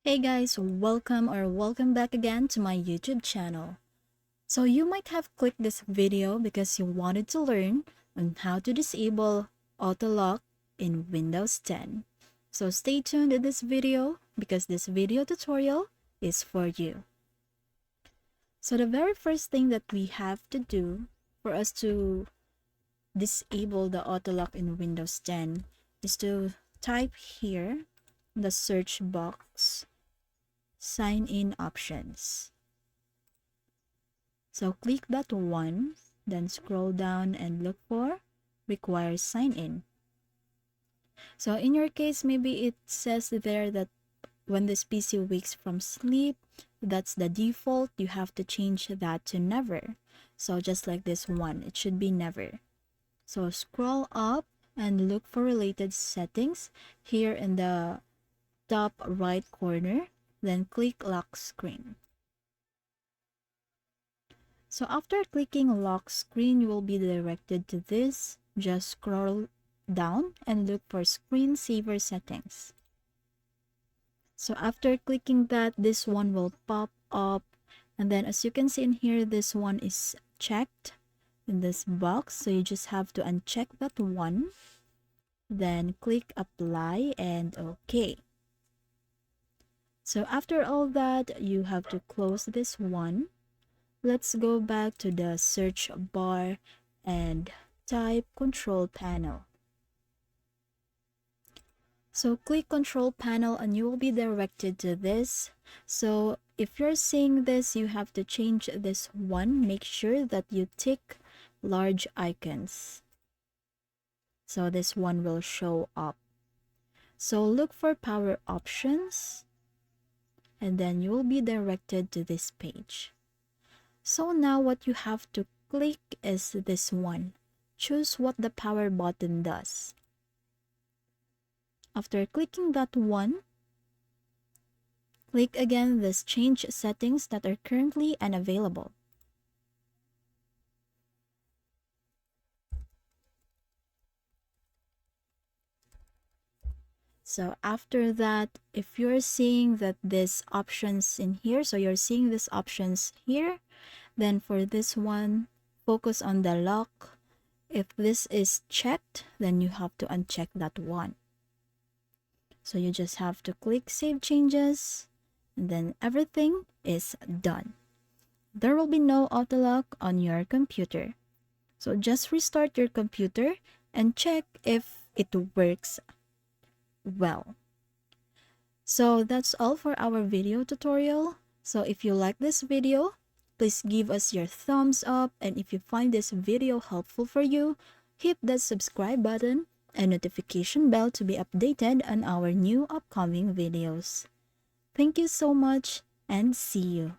Hey guys, welcome back again to my YouTube channel. So you might have clicked this video because you wanted to learn on how to disable auto lock in Windows 10. So stay tuned in this video because this video tutorial is for you. So the very first thing that we have to do for us to disable the auto lock in Windows 10 is to type here in the search box sign in options. So click that one, then scroll down and look for requires sign in. So in your case, maybe it says there that when this PC wakes from sleep, that's the default. You have to change that to never. So just like this one, it should be never. So scroll up and look for related settings here in the top right corner, then click lock screen. So after clicking lock screen, you will be directed to this. Just scroll down and look for screensaver settings. So after clicking that, this one will pop up. And then as you can see in here, this one is checked in this box. So you just have to uncheck that one. Then click apply and OK. So after all that, you have to close this one. Let's go back to the search bar and type control panel. So click control panel and you will be directed to this. So if you're seeing this, you have to change this one. Make sure that you tick large icons. So this one will show up. So look for power options and then you will be directed to this page. So now what you have to click is this one. Choose what the power button does. After clicking that one, click again this change settings that are currently unavailable. So after that, if you're seeing that this options in here, so you're seeing these options here, then for this one, focus on the lock. If this is checked, then you have to uncheck that one. So you just have to click save changes and then everything is done. There will be no auto lock on your computer. So just restart your computer and check if it works well. So that's all for our video tutorial. So if you like this video, please give us your thumbs up, and if you find this video helpful for you, hit that subscribe button and notification bell to be updated on our new upcoming videos. Thank you so much and see you.